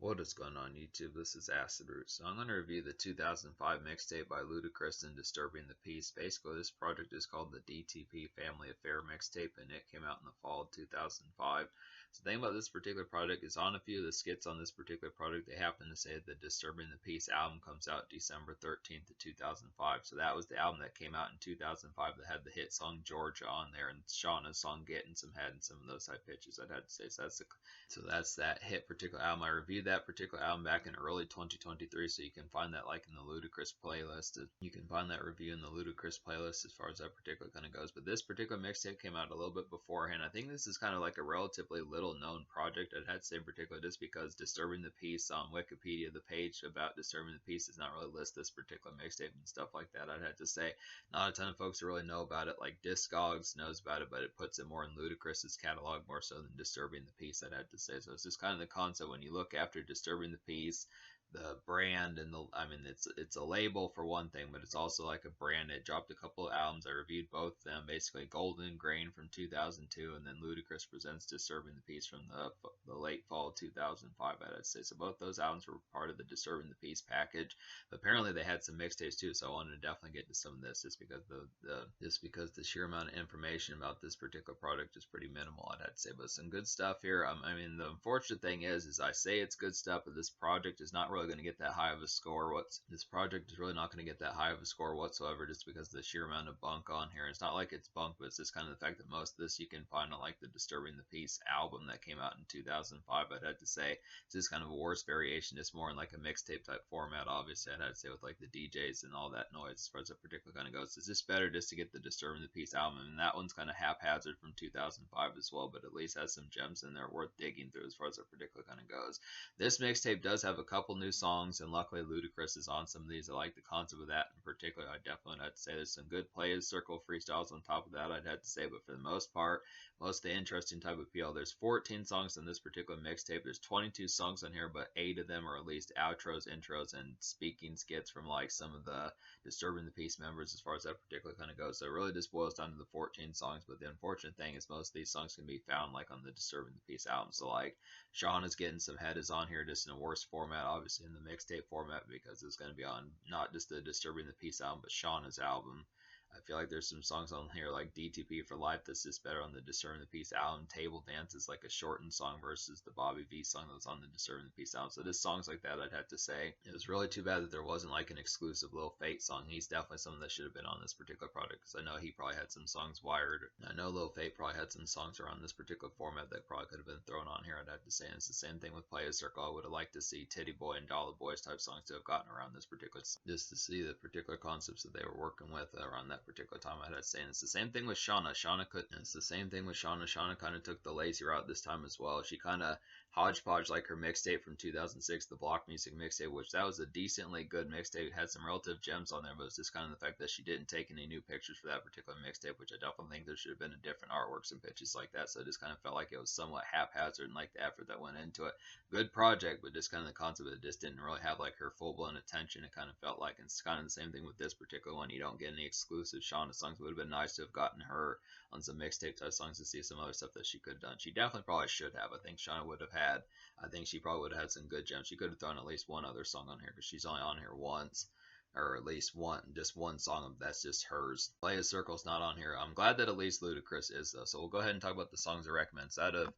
What is going on YouTube? This is Acid Root. So I'm going to review the 2005 mixtape by Ludacris and Disturbing the Peace. Basically, this project is called the DTP Family Affair mixtape, and it came out in the fall of 2005. So the thing about this particular project is on a few of the skits on this particular project, they happen to say that the Disturbing the Peace album comes out December 13th of 2005. So that was the album that came out in 2005 that had the hit song Georgia on there, and Shauna's song Getting Some Head and some of those high pitches, I'd have to say. So that's that hit particular album. I reviewed that particular album back in early 2023, so you can find that like in the Ludacris playlist. You can find that review in the Ludacris playlist as far as that particular kind of goes. But this particular mixtape came out a little bit beforehand. I think this is kind of like a relatively little known project. I'd have to say in particular just because Disturbing the Peace on Wikipedia, the page about Disturbing the Peace does not really list this particular mixtape and stuff like that. I'd have to say not a ton of folks really know about it. Like Discogs knows about it, but it puts it more in Ludacris's catalog more so than Disturbing the Peace, I'd have to say. So it's just kind of the concept when you look after Disturbing the Peace, the brand and it's a label for one thing, but it's also like a brand. It dropped a couple of albums. I reviewed both of them, basically Golden Grain from 2002 and then Ludacris Presents Disturbing the Peace from the late fall of 2005, I'd say. So both those albums were part of the Disturbing the Peace package. But apparently they had some mixtapes too, so I wanted to definitely get to some of this just because the sheer amount of information about this particular product is pretty minimal, I'd have to say. But some good stuff here. The unfortunate thing is I say it's good stuff, but this project is not really going to get that high of a score. This project is really not going to get that high of a score whatsoever, just because of the sheer amount of bunk on here. It's not like it's bunk, but it's just kind of the fact that most of this you can find on like the Disturbing the Peace album that came out in 2005. I'd have to say it's just kind of a worse variation, just more in like a mixtape type format. Obviously, I'd have to say with like the DJs and all that noise as far as that particular kind of goes. It's just better just to get the Disturbing the Peace album, and that one's kind of haphazard from 2005 as well, but at least has some gems in there worth digging through as far as that particular kind of goes. This mixtape does have a couple new songs, and luckily Ludacris is on some of these. I like the concept of that in particular. I definitely have to say there's some good plays, circle freestyles on top of that, I'd have to say, but for the most part, most of the interesting type of appeal. There's 14 songs on this particular mixtape. There's 22 songs on here, but 8 of them are at least outros, intros, and speaking skits from like some of the Disturbing the Peace members as far as that particular kind of goes. So it really just boils down to the 14 songs, but the unfortunate thing is most of these songs can be found like on the Disturbing the Peace album. So like Sean is Getting Some Head is on here just in a worse format, obviously in the mixtape format, because it's going to be on not just the Disturbing the Peace album, but Shauna's album. I feel like there's some songs on here like DTP for Life that's just better on the Disturbing the Peace album. Table Dance is like a shortened song versus the Bobby V song that was on the Disturbing the Peace album. So just songs like that, I'd have to say. It was really too bad that there wasn't like an exclusive Lil Fate song. He's definitely someone that should have been on this particular project, because I know he probably had some songs wired. I know Lil Fate probably had some songs around this particular format that probably could have been thrown on here, I'd have to say. And it's the same thing with Play a Circle. I would have liked to see Titty Boy and Dollar Boys type songs to have gotten around this particular, just to see the particular concepts that they were working with around that particular time, I'd say. And it's the same thing with Shauna. Shauna kind of took the lazy route this time as well. She kind of hodgepodge like her mixtape from 2006, the Block Music mixtape, which that was a decently good mixtape. It had some relative gems on there, but it's just kind of the fact that she didn't take any new pictures for that particular mixtape, which I definitely think there should have been a different artworks and pictures like that. So it just kind of felt like it was somewhat haphazard and like the effort that went into it. Good project, but just kind of the concept of it just didn't really have like her full blown attention. It kind of felt like, and it's kind of the same thing with this particular one. You don't get any exclusive Shauna songs. It would have been nice to have gotten her on some mixtape type songs to see some other stuff that she could have done. She definitely probably should have. I think Shauna would have had. I think she probably would have had some good gems. She could have thrown at least one other song on here, because she's only on here once, or at least just one song that's just hers. Play a Circle's not on here. I'm glad that at least Ludacris is though. So we'll go ahead and talk about the songs I recommend. So out of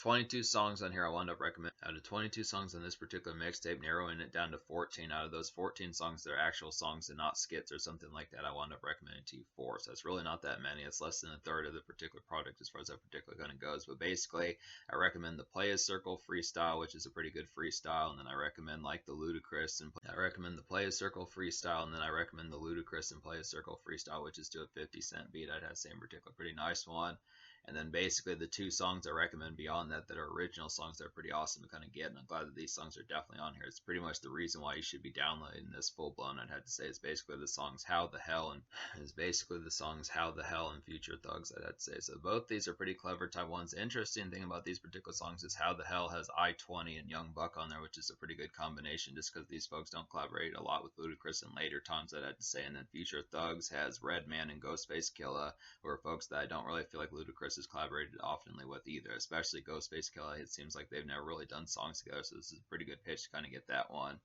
22 songs on here, I wound up recommending, out of 22 songs on this particular mixtape, narrowing it down to 14. Out of those 14 songs, they're actual songs and not skits or something like that. I wound up recommending to you 4. So it's really not that many. It's less than a third of the particular product as far as that particular kind of goes. But basically, I recommend the Play a Circle freestyle, which is a pretty good freestyle, and then I recommend like the Ludacris and I recommend the Play a Circle freestyle, and then I recommend the Ludacris and Play a Circle freestyle, which is to a 50-cent beat. I'd have to say in particular, pretty nice one. And then basically the 2 songs I recommend beyond that that are original songs that are pretty awesome to kind of get. And I'm glad that these songs are definitely on here. It's pretty much the reason why you should be downloading this full blown. I'd have to say it's basically the songs How the Hell and Future Thugs. I'd have to say. So both these are pretty clever type ones. The interesting thing about these particular songs is How the Hell has I-20 and Young Buck on there, which is a pretty good combination just because these folks don't collaborate a lot with Ludacris in later times, I'd have to say. And then Future Thugs has Redman and Ghostface Killah, who are folks that I don't really feel like Ludacris has collaborated oftenly with either, especially Ghostface Killah. It seems like they've never really done songs together, so this is a pretty good pitch to kind of get that one.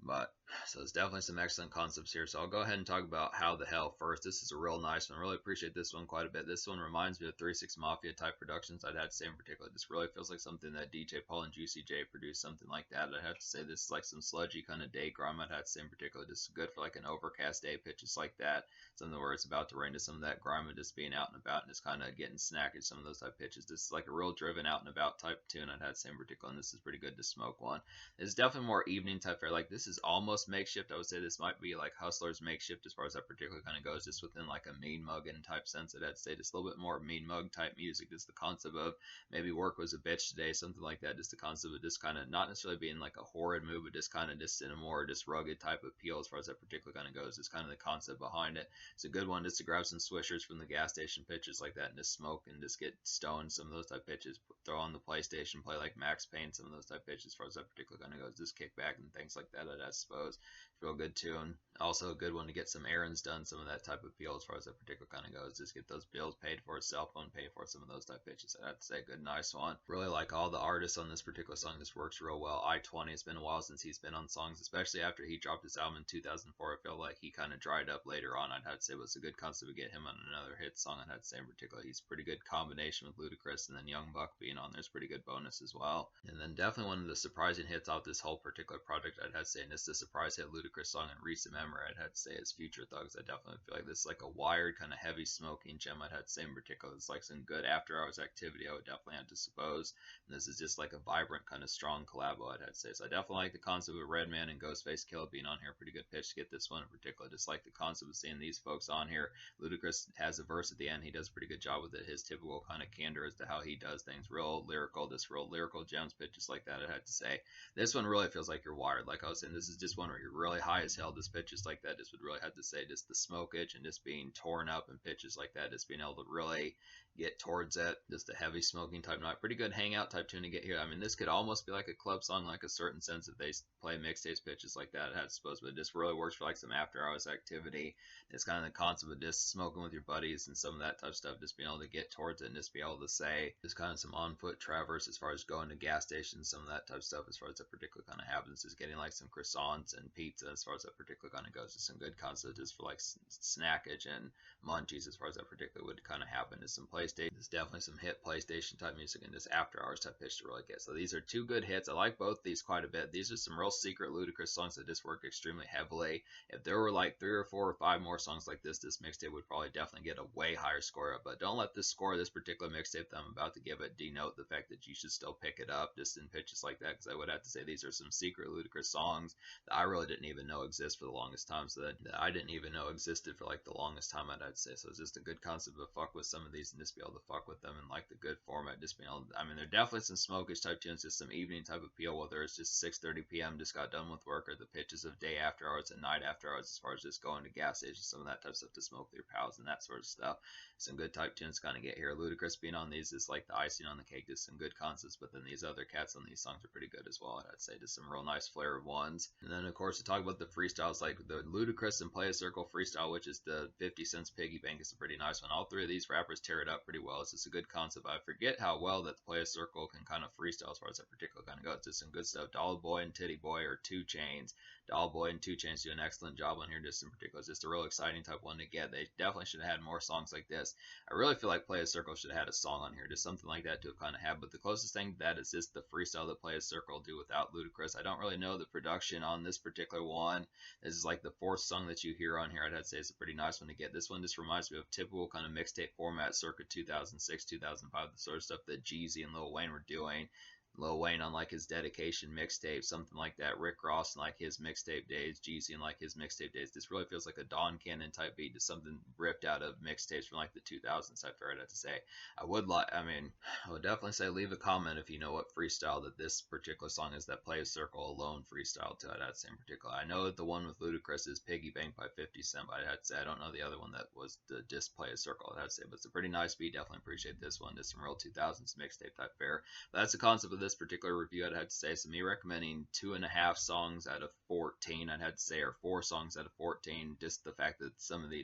But so there's definitely some excellent concepts here. So I'll go ahead and talk about How the Hell first. This is a real nice one. I really appreciate this one quite a bit. This one reminds me of 3-6 Mafia type productions. I'd have to say in particular, this really feels like something that DJ Paul and Juicy J produced, something like that. I'd have to say this is like some sludgy kind of day grime. I'd have to say in particular, this is good for like an overcast day, pitches like that. Something where it's about to rain, to some of that grime and just being out and about and just kind of getting snacked. Some of those type pitches. This is like a real driven out and about type tune. I'd have to say in particular, and this is pretty good to smoke one. It's definitely more evening type fare. Like this is almost makeshift. I would say this might be like Hustler's makeshift as far as that particular kind of goes, just within like a mean mugging type sense. I'd say just a little bit more mean mug type music. Just the concept of maybe work was a bitch today, something like that. Just the concept of just kind of not necessarily being like a horrid move, but just kind of just in a more just rugged type of appeal as far as that particular kind of goes. It's kind of the concept behind it. It's a good one just to grab some swishers from the gas station pitches like that and just smoke and just get stoned. Some of those type pitches. Throw on the PlayStation, play like Max Payne, some of those type pitches as far as that particular kind of goes. Just kick back and things like that, I suppose. Real good tune. Also a good one to get some errands done, some of that type of appeal as far as that particular kind of goes. Just get those bills paid for, cell phone paid for, some of those type pitches. I'd say good, nice one. Really like all the artists on this particular song. This works real well. I-20, it's been a while since he's been on songs, especially after he dropped his album in 2004. I feel like he kind of dried up later on. I'd have to say it was a good concept to get him on another hit song. I'd have to say in particular, he's a pretty good combination with Ludacris, and then Young Buck being on there's pretty good bonus as well. And then definitely one of the surprising hits off this whole particular project, I'd have to say, and it's the surprise hit Ludacris song in recent memory, I'd have to say is Future Thugs. I definitely feel like this is like a wired kind of heavy smoking gem. I'd have to say in particular, it's like some good after hours activity, I would definitely have to suppose. And this is just like a vibrant kind of strong collabo, I'd have to say. So I definitely like the concept of Redman and Ghostface Killah being on here. Pretty good pitch to get this one in particular. Just like the concept of seeing these folks on here. Ludacris has a verse at the end. He does a pretty good job with it. His typical kind of candor as to how he does things. Real lyrical, this real lyrical gems pitches like that, I'd have to say. This one really feels like you're wired. Like I was saying, this is just one where you're really high as hell. This pitches like that just would really have to say just the smokage and just being torn up and pitches like that, just being able to really get towards it. Just a heavy smoking type night. Pretty good hangout type tune to get here. I mean, this could almost be like a club song, like a certain sense if they play mixtapes pitches like that, I suppose, but it just really works for like some after hours activity. It's kind of the concept of just smoking with your buddies and some of that type of stuff, just being able to get towards it and just be able to say just kind of some on foot traverse as far as going to gas stations, some of that type of stuff as far as that particular kind of happens. Just getting like some croissants and pizza as far as that particular kind of goes. Just some good concepts just for like snackage and munchies as far as that particular would kind of happen. Is some PlayStation, there's definitely some hit PlayStation type music and just after hours type pitch to really get. So these are two good hits. I like both these quite a bit. These are some real secret Ludacris songs that just work extremely heavily. If there were like 3 or 4 or 5 more songs like this mixtape would probably definitely get a way higher score up. But don't let this score, this particular mixtape that I'm about to give it, denote the fact that you should still pick it up just in pitches like that, because I would have to say these are some secret Ludacris songs that I really didn't even know exist for the longest time, so that I didn't even know existed for like the longest time, I'd say. So it's just a good concept to fuck with some of these and just be able to fuck with them in like the good format. Just being able to, I mean, they're definitely some smokish type tunes, just some evening type appeal, whether it's just 6:30 p.m. just got done with work, or the pitches of day after hours and night after hours as far as just going to gas stations, some of that type of stuff to smoke with your pals and that sort of stuff. Some good type tunes kind of get here. Ludacris being on these is like the icing on the cake, just some good concepts, but then these other cats on these songs are pretty good as well, I'd say. Just some real nice flair ones. And then of course to talk about the freestyles, like the Ludacris and Play a Circle freestyle, which is the 50 cents piggy bank, is a pretty nice one. All 3 of these rappers tear it up pretty well. It's just a good concept. I forget how well that the Play a Circle can kind of freestyle as far as that particular kind of goes. Just some good stuff. Dollar Boy and Titty Boy are 2 Chainz. Dollar Boy and 2 Chainz do an excellent job on here, just in particular. It's just a real exciting type one to get. They definitely should have had more songs like this. I really feel like Play a Circle should have had a song on here, just something like that to have kind of had. But the closest thing to that is just the freestyle that Play a Circle do without Ludacris. I don't really know the production on this particular one. This is like the 4th song that you hear on here. I'd have to say it's a pretty nice one to get. This one just reminds me of typical kind of mixtape format circa 2006, 2005, the sort of stuff that Jeezy and Lil Wayne were doing. Lil Wayne on like his dedication mixtape, something like that. Rick Ross in like his mixtape days, Jeezy in like his mixtape days. This really feels like a Don Cannon type beat, to something ripped out of mixtapes from like the 2000s. I'd have to say. I would definitely say leave a comment if you know what freestyle that this particular song is that Play a Circle alone freestyle to. I'd have to say in particular. I know that the one with Ludacris is Piggy Bank by 50 Cent, but I'd have to say I don't know the other one that was the just Play a Circle. I'd have to say, but it's a pretty nice beat. Definitely appreciate this one. Just some real 2000s mixtape type fare. But that's the concept of this this particular review, I'd have to say, so me recommending 2.5 songs out of 14, I'd have to say, or 4 songs out of 14. Just the fact that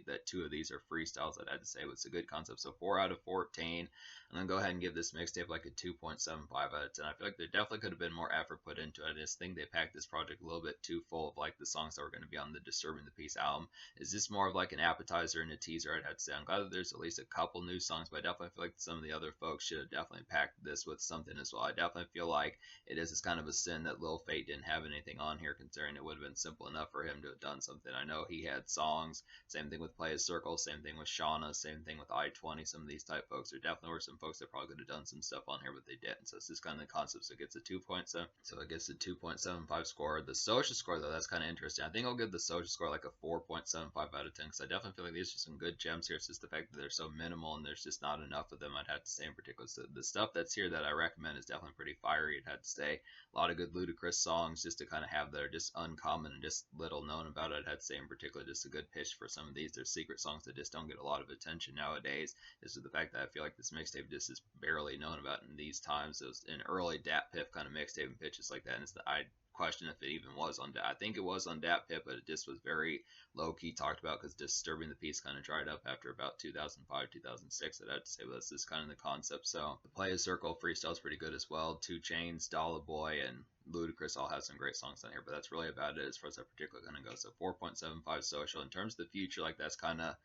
that 2 of these are freestyles, I'd have to say was a good concept. So 4 out of 14. I'm gonna go ahead and give this mixtape like a 2.75 out of 10. I feel like there definitely could have been more effort put into it. I just think they packed this project a little bit too full of like the songs that were going to be on the Disturbing the Peace album. Is this more of like an appetizer and a teaser? I'd have to say. I'm glad that there's at least a couple new songs, but I definitely feel like some of the other folks should have definitely packed this with something as well. I definitely feel like it is kind of a sin that Lil Fate didn't have anything on here, considering it would have been simple enough for him to have done something. I know he had songs. Same thing with Play a Circle. Same thing with Shauna. Same thing with I-20. Some of these type folks. There definitely were some folks that probably could have done some stuff on here, but they didn't. So it's just kind of the concept. So it gets a 2.7. So it gets a 2.75 score. The social score though, that's kind of interesting. I think I'll give the social score like a 4.75 out of 10 because I definitely feel like these are some good gems here. It's just the fact that they're so minimal and there's just not enough of them. I'd have to say in particular. So the stuff that's here that I recommend is definitely pretty fiery. I'd have to say a lot of good Ludacris songs just to kind of have that are just uncommon and just little known about it. I'd have to say in particular just a good pitch for some of these. There's secret songs that just don't get a lot of attention nowadays. This is the fact that I feel like this mixtape just is barely known about in these times. It was an early DatPiff kind of mixtape and pitches like that, and I question if it even was on I think it was on DatPiff, but it just was very low-key talked about because Disturbing the Peace kind of dried up after about 2005, 2006. I'd have to say, but that's just kind of the concept. So the Play a Circle freestyle is pretty good as well. 2 Chainz, Dollar Boy, and Ludacris all have some great songs on here, but that's really about it as far as that particular kind of goes. So 4.75 social. In terms of the future, like that's kind of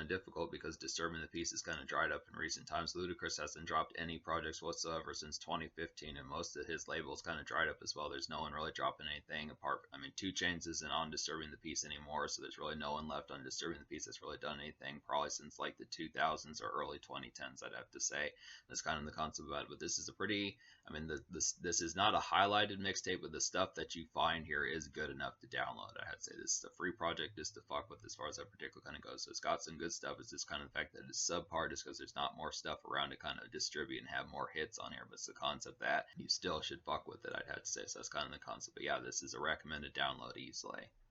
difficult because Disturbing the Peace is kind of dried up in recent times. Ludacris hasn't dropped any projects whatsoever since 2015, and most of his labels kind of dried up as well. There's no one really dropping anything apart. I mean, 2 Chainz isn't on Disturbing the Peace anymore, so there's really no one left on Disturbing the Peace that's really done anything probably since like the 2000s or early 2010s. I'd have to say that's kind of the concept about it. But this is a pretty, I mean, this is not a highlighted mixtape, but the stuff that you find here is good enough to download. I had to say this is a free project just to fuck with as far as that particular kind of goes. So it's got some good stuff. It's just kind of the fact that it's subpar just because there's not more stuff around to kind of distribute and have more hits on here. But it's the concept that you still should fuck with it, I'd have to say. So that's kind of the concept. But yeah, this is a recommended download easily.